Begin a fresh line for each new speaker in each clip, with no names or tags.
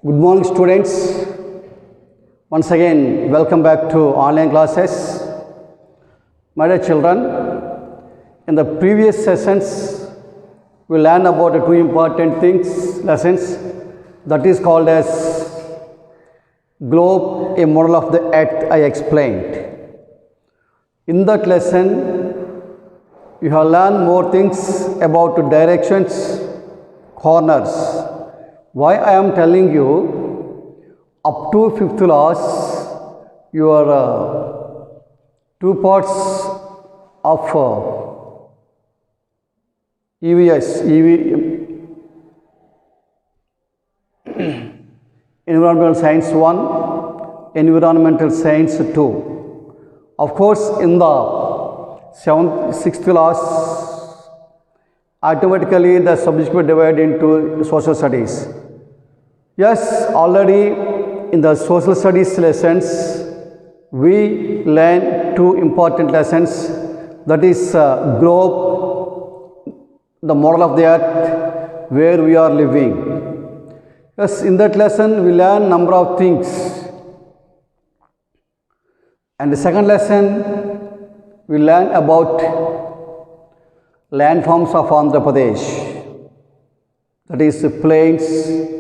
Good morning, students. Once again, welcome back to online classes. My dear children, in the previous sessions, we learned about the two important lessons that is called as globe, a model of the earth. I explained. In that lesson, you have learned more things about directions, corners. Why I am telling you, up to fifth class, your two parts of Environmental Science 1, Environmental Science 2. Of course, in the sixth class, automatically the subject will divide into social studies. Yes, already in the social studies lessons, we learn two important lessons, that is globe, the model of the earth where we are living. Yes, in that lesson we learn number of things. And the second lesson we learn about landforms of Andhra Pradesh, that is plains,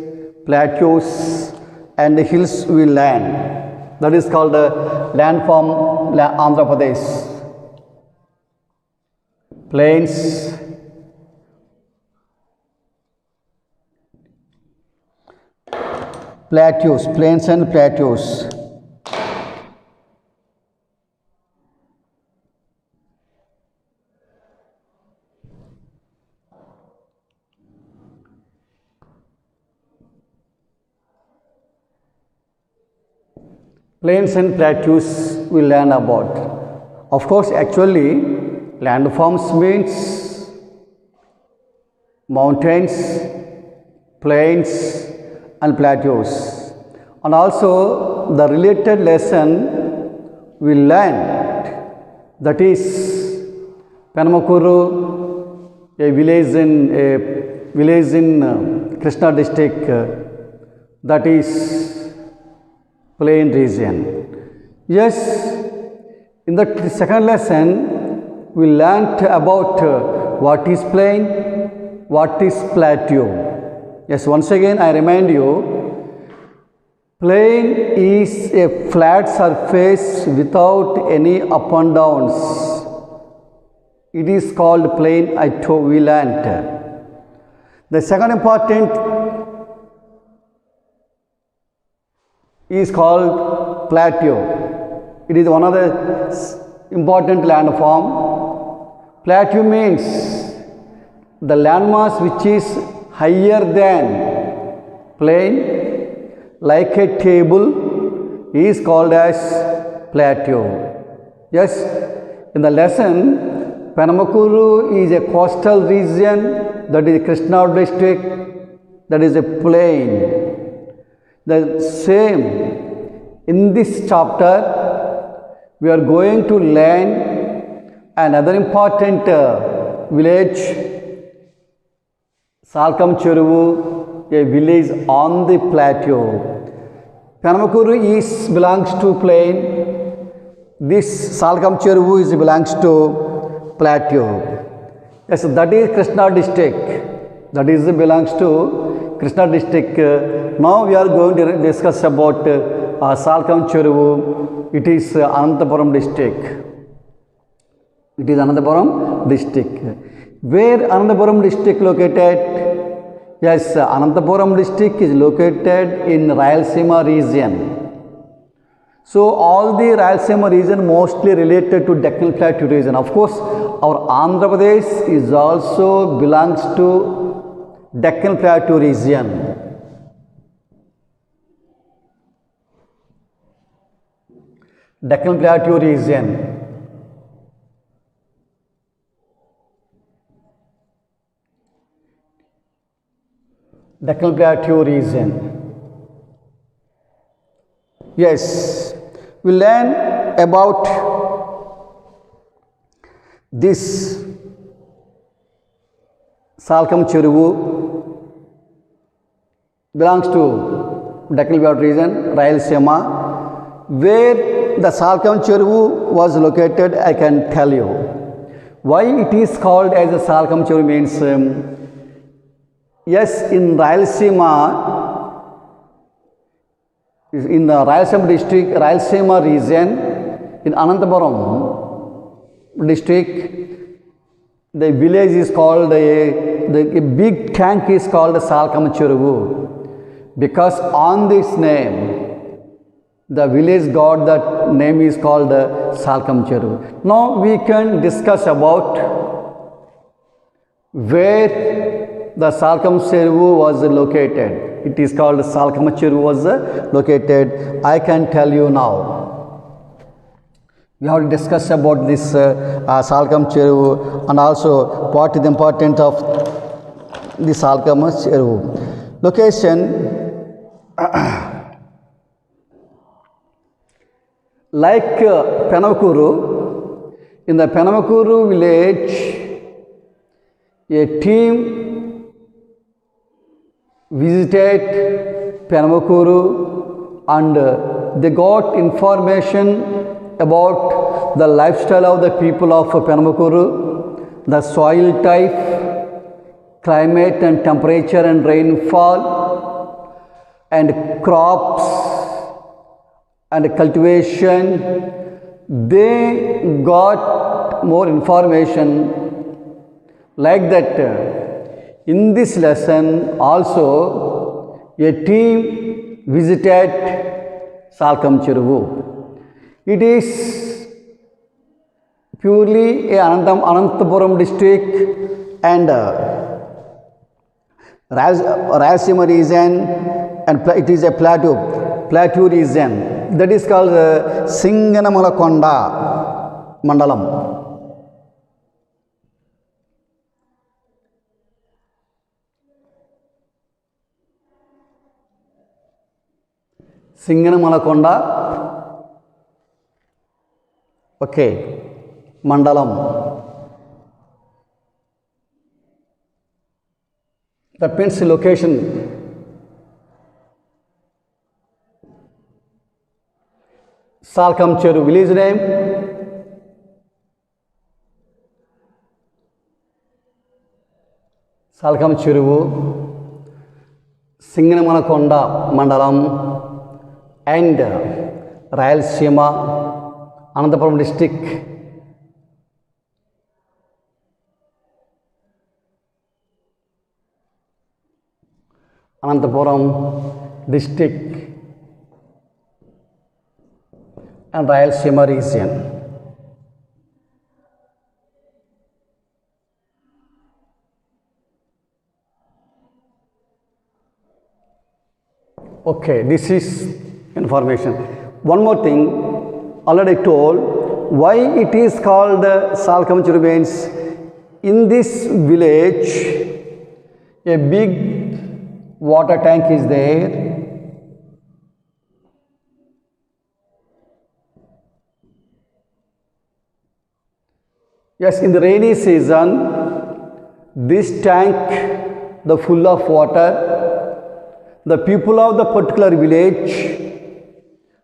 plateaus and hills we learn. That is called landform Andhra Pradesh. Plains, plateaus, plains and plateaus. Plains and plateaus we learn about. Of course, actually, landforms means mountains, plains and plateaus. And also, the related lesson we learned, that is Penamakuru, a village in Krishna district, that is plain region. Yes, in the second lesson, we learnt about what is plain, what is plateau. Yes, once again I remind you, plain is a flat surface without any up and downs. It is called plain, we learnt. The second important is called plateau. It is one of the important landform. Plateau means the landmass which is higher than plain, like a table, is called as plateau. Yes, in the lesson, Penamakuru is a coastal region, that is Krishna district, that is a plain. The same, in this chapter, we are going to learn another important village, Salkam Cheruvu, a village on the plateau. Penamakuru belongs to plain. This Salkam Cheruvu belongs to plateau. Yes, that is Krishna district. That is belongs to Krishna district. Now we are going to discuss about Salkam Cheruvu. It is Anantapuram district. It is Anantapuram district. Where Anantapuram district located? Yes, Anantapuram district is located in Rayalaseema region. So all the Rayalaseema region mostly related to Deccan Plateau region. Of course, our Andhra Pradesh is also belongs to Deccan Plateau region. Deccan Plateau region. Deccan Plateau region. Yes, we learn about this Salkam Cheruvu belongs to Deccan Plateau region, Rayalaseema. Where the Salkam Cheruvu was located, I can tell you. Why it is called as a Salkam Cheruvu means, yes, in Rayalaseema, in the Rayalaseema district, Rayalaseema region, in Anantapuram district, the village is called, the big tank is called Salkam Cheruvu. Because on this name, the village got that name is called Salkam Cheruvu. Now we can discuss about where the Salkam Cheruvu was located. It is called Salkam Cheruvu was located. I can tell you now. We have to discuss about this Salkam Cheruvu and also what is the importance of the Salkam Cheruvu. Location. Like Penamakuru, in the Penamakuru village, a team visited Penamakuru and they got information about the lifestyle of the people of Penamakuru, the soil type, climate and temperature and rainfall, and crops and cultivation. They got more information like that. In this lesson also a team visited Salkam Cheruvu. It is purely a Anantapuram district and Rayalaseema region, and it is a plateau region. That is called Singanamalakonda Mandalam. Singanamalakonda, okay, Mandalam. That means location. Salkam Cheruvu village name, Salkam Cheruvu, Singanamalakonda Mandalam, and Rayalaseema, Anantapuram district. Anantapuram district and Rayalaseema region. Okay, this is information. One more thing, already told why it is called Salkam Cheruvu means in this village a big water tank is there. Yes, in the rainy season, this tank, the full of water, the people of the particular village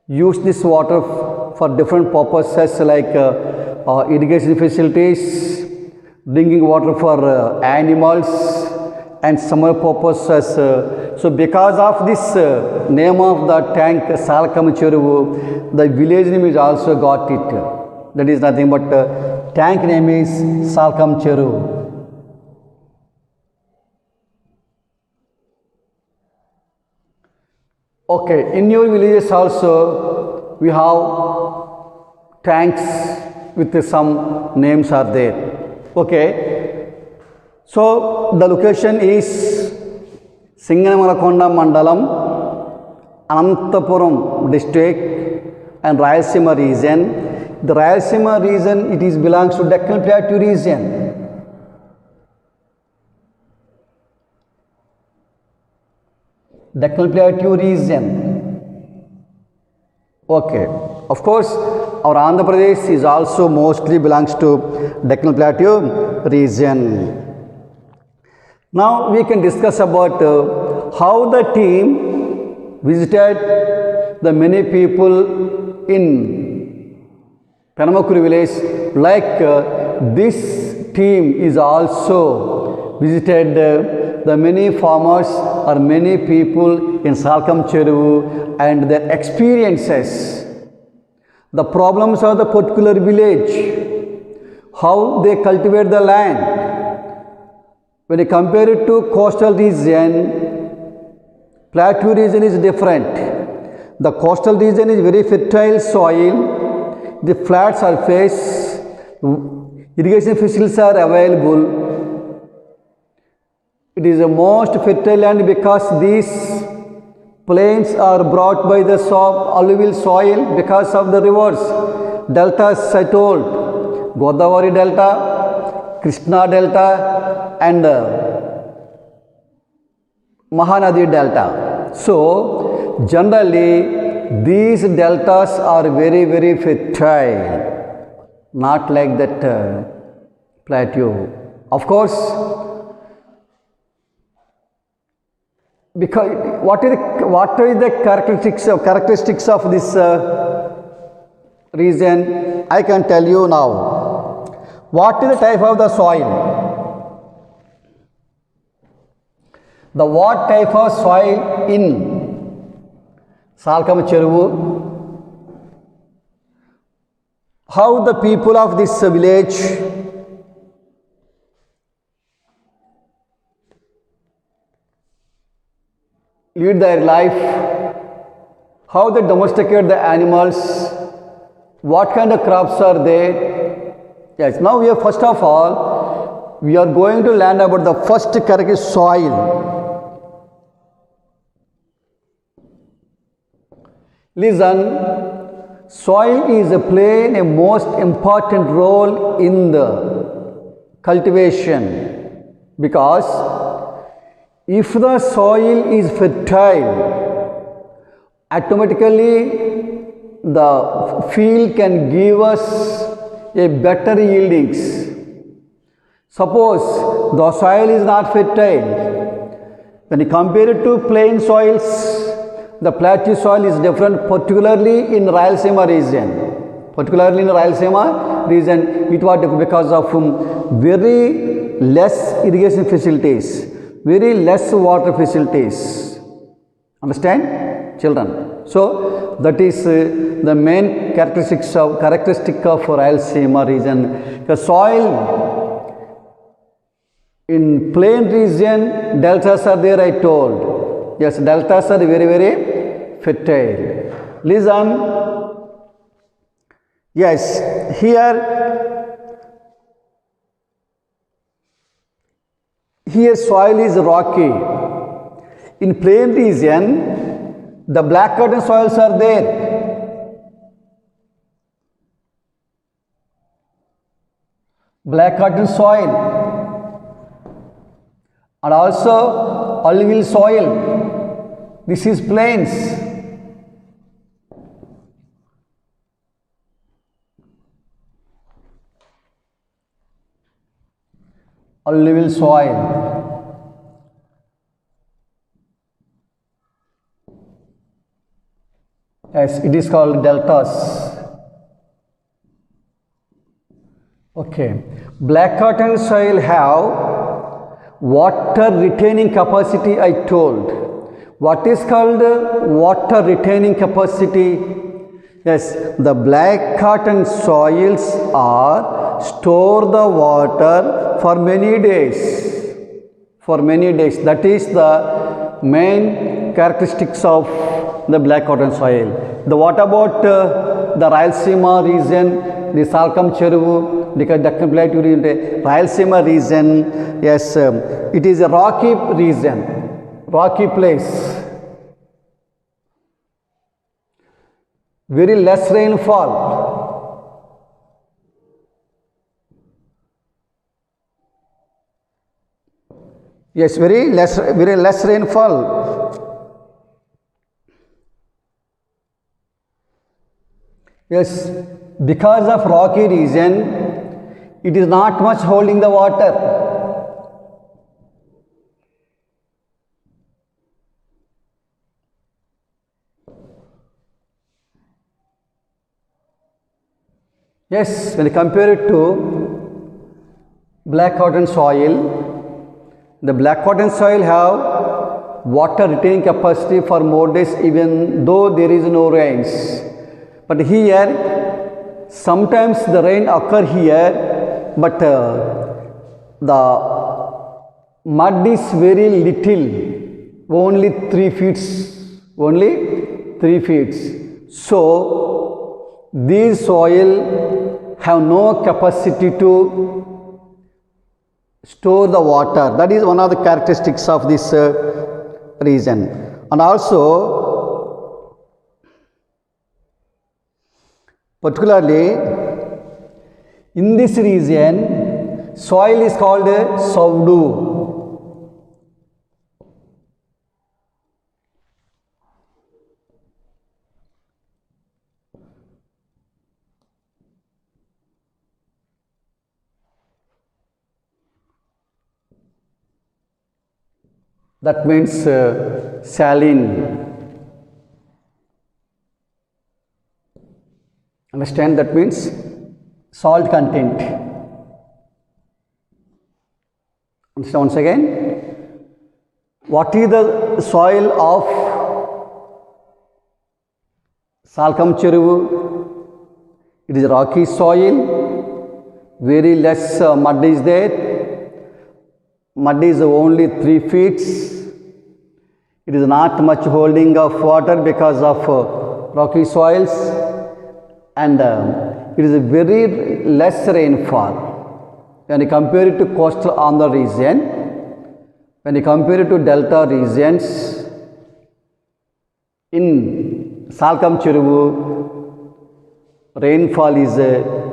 use this water for different purposes like irrigation facilities, drinking water for animals, and summer purposes. So because of this name of the tank Salkam Cheruvu, the village name is also got it. That is nothing but tank name is Salkam Cheruvu. Okay, in your villages also we have tanks with some names are there. Okay, so the location is Singanamalakonda Mandalam, Anantapuram district and Rayalaseema region. The Rayalaseema region, it is belongs to Deccan Plateau region. Deccan Plateau region. Okay. Of course, our Andhra Pradesh is also mostly belongs to Deccan Plateau region. Now we can discuss about how the team visited the many people in Penamakuru village, like this team is also visited the many farmers or many people in Salkam Cheruvu and their experiences, the problems of the particular village, how they cultivate the land. When you compare it to coastal region, plateau region is different. The coastal region is very fertile soil, the flat surface, irrigation facilities are available. It is the most fertile land because these plains are brought by the alluvial soil because of the rivers. Deltas I told, Godavari Delta, Krishna Delta and Mahanadi Delta. So, generally these deltas are very, very fertile, not like that plateau. Of course, because what is the characteristics of this region? I can tell you now. What is the type of the soil? The what type of soil in Salkam Cheruvu? How the people of this village lead their life, how they domesticate the animals, what kind of crops are there. Yes, now we are first of all, we are going to learn about the first characteristic soil. Listen, soil is playing a most important role in the cultivation, because if the soil is fertile, automatically the field can give us a better yieldings. Suppose the soil is not fertile, when you compare it to plain soils, the plateau soil is different, particularly in Rayalaseema region. It was different because of very less irrigation facilities, very less water facilities. Understand, children? So that is the main characteristic of Rayalaseema region. The soil in plain region, deltas are there, I told. Yes, deltas are very, very fertile. Listen. Yes, here soil is rocky. In plain region, the black cotton soils are there. Black cotton soil and also alluvial soil. This is plains. Alluvial soil. Yes, it is called deltas. Okay. Black cotton soil have water retaining capacity, I told. What is called water retaining capacity? Yes, the black cotton soils are store the water for many days. That is the main characteristics of the black cotton soil. What about the Rayalaseema region, the Salkam Cheruvu, the Deccan Plateau region, Rayalaseema region? Yes, it is a rocky region, rocky place. Very less rainfall. Yes, very less rainfall. Yes, because of rocky region, it is not much holding the water. Yes, when you compare it to black cotton soil, the black cotton soil have water retaining capacity for more days even though there is no rains. But here, sometimes the rain occur here, but the mud is very little, only 3 feet, only 3 feet. So, these soil have no capacity to store the water. That is one of the characteristics of this region. And also, particularly in this region, soil is called Saudu. That means saline. Understand? That means salt content. Understand once again? What is the soil of Salkam Cheruvu? It is rocky soil, very less mud is there. Mud is only 3 feet. It is not much holding of water because of rocky soils, and it is a very less rainfall. When you compare it to coastal Andhra region, when you compare it to delta regions, in Salkam Cheruvu, rainfall is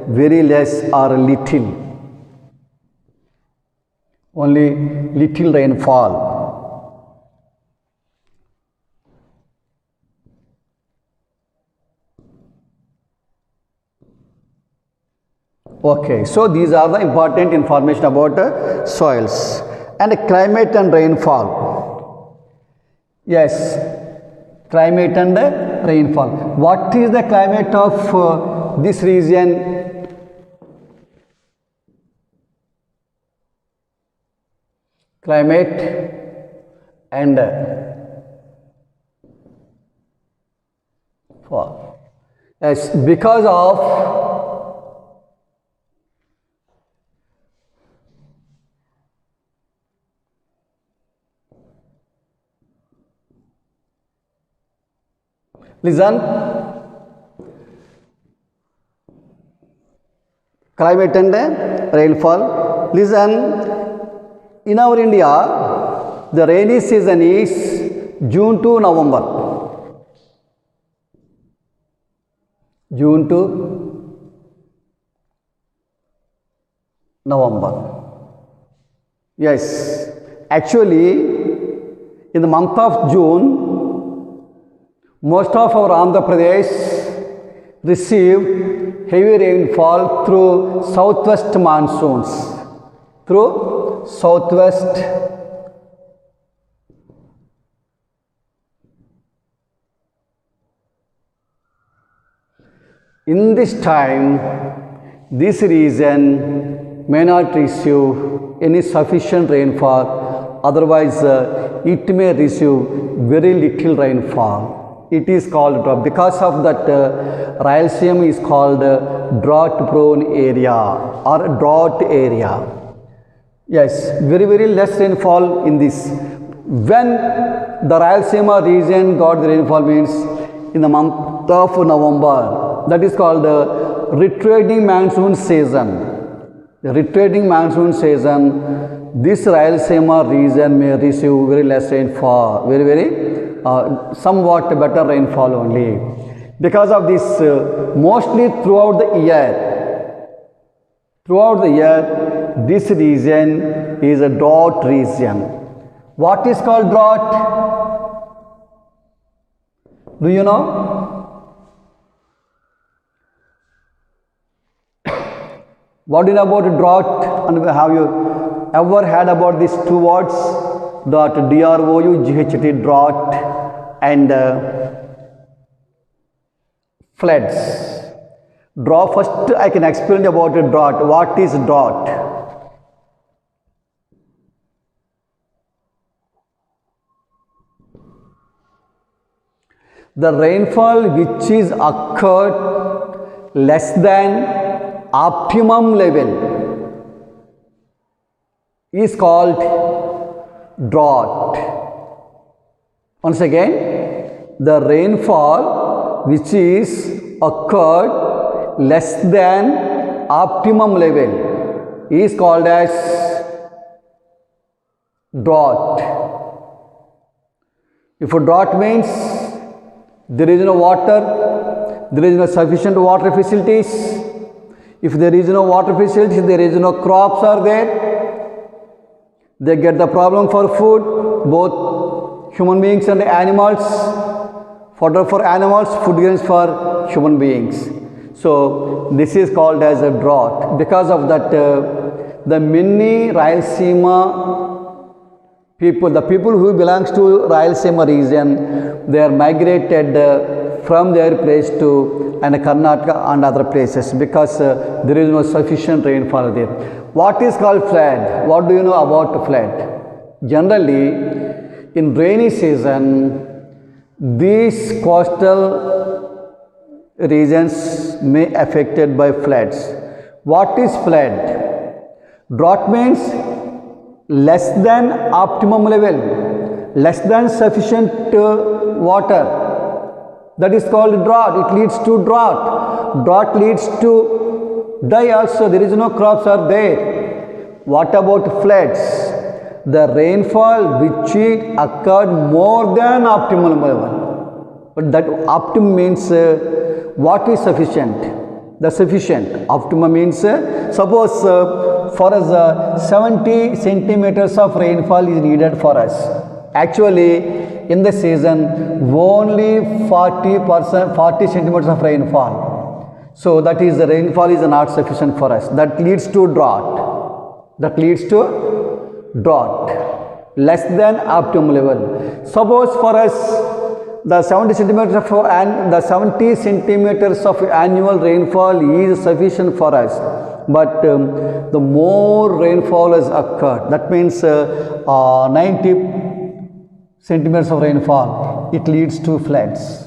very less or little. Only little rainfall. Okay, so these are the important information about soils and climate and rainfall. Yes, climate and rainfall. What is the climate of this region? Climate and fall. Yes, because of listen, climate and rainfall. Listen. In our India, the rainy season is June to November. June to November. Yes, actually, in the month of June, most of our Andhra Pradesh received heavy rainfall through southwest monsoons. Through southwest in this time, this region may not receive any sufficient rainfall, otherwise it may receive very little rainfall. It is called drought. Because of that, Rayalaseema is called drought prone area or drought area. Yes, very less rainfall in this. When the Rayalaseema region got the rainfall means in the month of November, that is called retreating monsoon season. The retreating monsoon season, this Rayalaseema region may receive very less rainfall, somewhat better rainfall only. Because of this, mostly throughout the year, this region is a drought region. What is called drought? Do you know? What do you know about drought? And have you ever heard about these two words? D-R-O-U-G-H-T, drought and floods. Drought, first I can explain about a drought. What is drought? The rainfall which is occurred less than optimum level is called drought. Once again, the rainfall which is occurred less than optimum level is called as drought. If a drought means there is no water, there is no sufficient water facilities. If there is no water facilities, there is no crops are there. They get the problem for food, both human beings and animals. Fodder for animals, food grains for human beings. So this is called as a drought. Because of that, the many Rayalaseema people, the people who belongs to Rayalaseema region, they are migrated from their place to and Karnataka and other places because there is no sufficient rainfall there. What is called flood? What do you know about flood? Generally, in rainy season, these coastal regions may affected by floods. What is flood? Drought means less than optimum level, less than sufficient water. That is called drought. It leads to drought. Drought leads to die also. There is no crops are there. What about floods? The rainfall which occurred more than optimal level. But that optimum means what is sufficient? The sufficient. Optimum means suppose for us 70 centimeters of rainfall is needed for us. Actually, in the season, only 40 centimeters of rainfall. So that is the rainfall is not sufficient for us. That leads to drought. That leads to drought. Less than optimum level. Suppose for us the 70 centimeters of annual rainfall is sufficient for us. But the more rainfall has occurred, that means 90 centimeters of rainfall, it leads to floods.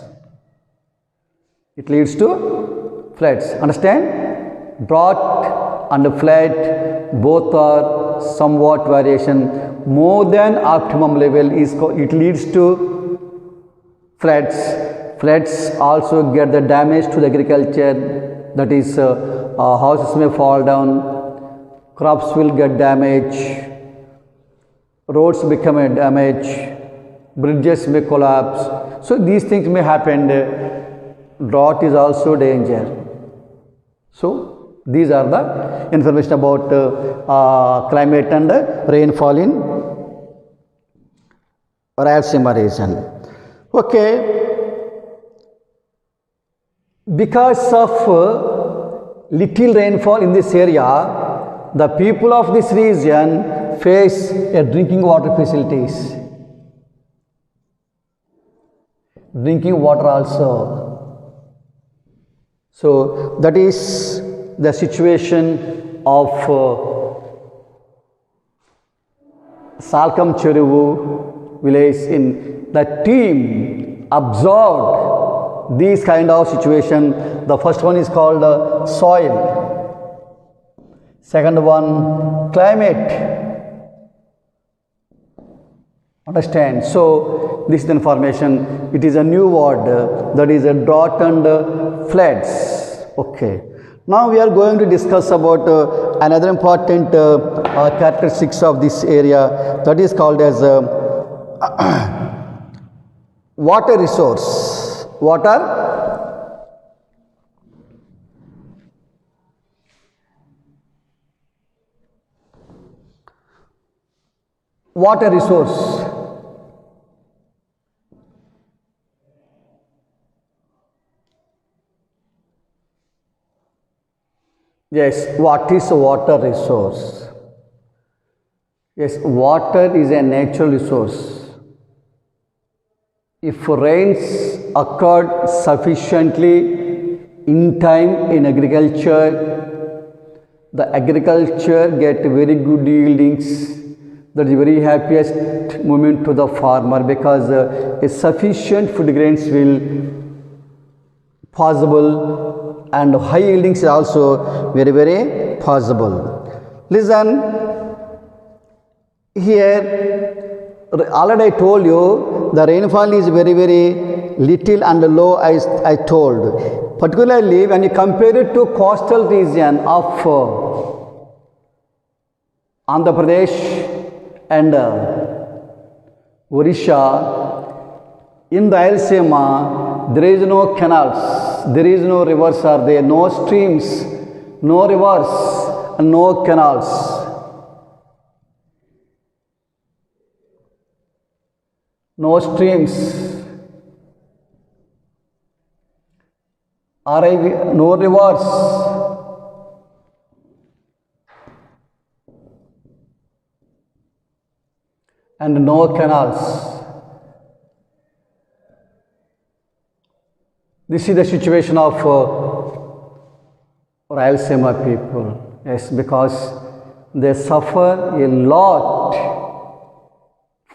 It leads to floods. Understand? Drought and flood both are somewhat variation. More than optimum level is it leads to floods. Floods also get the damage to the agriculture. That is, houses may fall down, crops will get damaged, roads become a damage, bridges may collapse. So these things may happen. Drought is also danger. So these are the information about climate and rainfall in Rayalaseema region. Okay. Because of little rainfall in this area, the people of this region face a drinking water facilities. Drinking water also. So that is the situation of Salkam Cheruvu village. In the team observed these kind of situation. The first one is called soil. Second one, climate. Understand? So this is the information. It is a new word, that is a drought and floods. Okay. Now we are going to discuss about another important characteristics of this area, that is called as water resource. Water resource. Yes, what is a water resource? Yes, water is a natural resource. If rains occurred sufficiently, in time in agriculture, the agriculture get very good yieldings. That is very happiest moment to the farmer, because a sufficient food grains will possible, and high yieldings is also very possible. Listen, here already I told you the rainfall is very little and low, I told. Particularly when you compare it to coastal region of Andhra Pradesh and Orissa, in the Rayalaseema there is no canals, there is no rivers are there, no streams, no rivers and no canals. No streams, no rivers, and no canals. This is the situation of Rayalaseema people. Yes, because they suffer a lot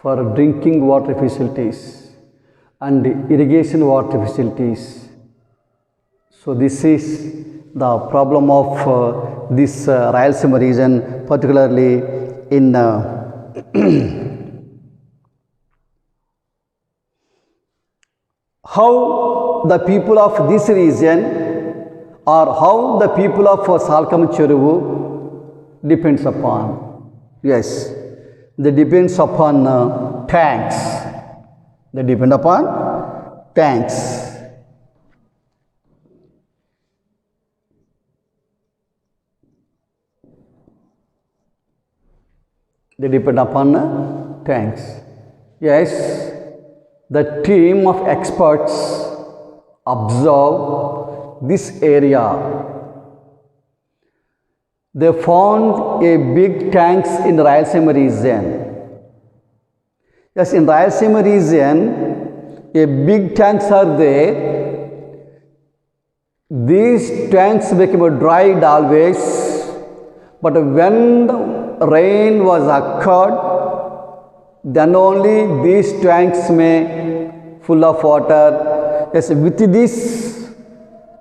for drinking water facilities and irrigation water facilities. So this is the problem of this Rayalaseema region, particularly in how the people of this region, or how the people of Salkam Cheruvu depends upon. Yes, they depends upon tanks. They depend upon tanks. They depend upon tanks. Yes, the team of experts observe this area. They found a big tanks in the Rayalaseema region. Yes, in Rayalaseema region, a big tanks are there. These tanks became dried always, but when the rain was occurred, then only these tanks may full of water. Yes, with this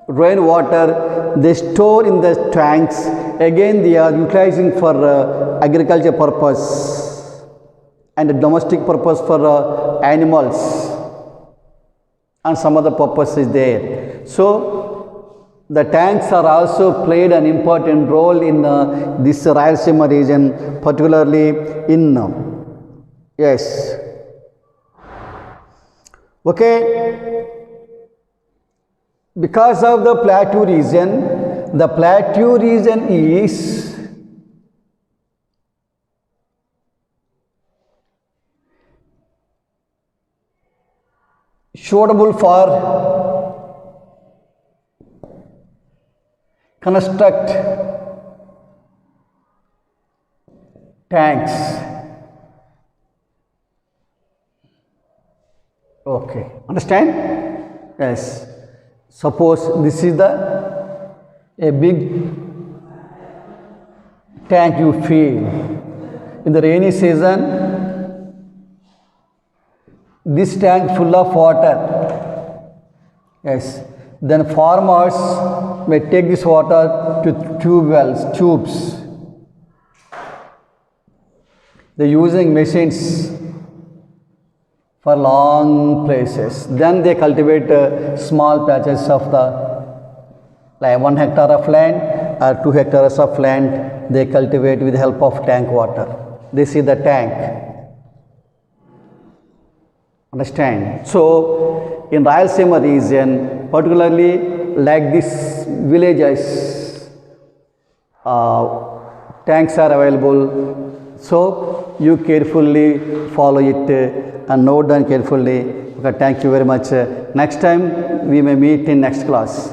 rainwater, they store in the tanks. Again, they are utilizing for agriculture purpose and domestic purpose for animals, and some other purpose is there. So the tanks are also played an important role in this Rayalaseema region, particularly in yes. Okay. Because of the plateau region is suitable for construct tanks. Okay, understand? Yes. Suppose this is a big tank you fill. In the rainy season, this tank full of water. Yes. Then farmers may take this water to tubes. They are using machines for long places. Then they cultivate small patches of like 1 hectare of land or 2 hectares of land. They cultivate with the help of tank water. This is the tank. Understand? So in Rayalaseema region, particularly like this villages, tanks are available. So you carefully follow it and note down carefully. Okay, thank you very much. Next time we may meet in next class.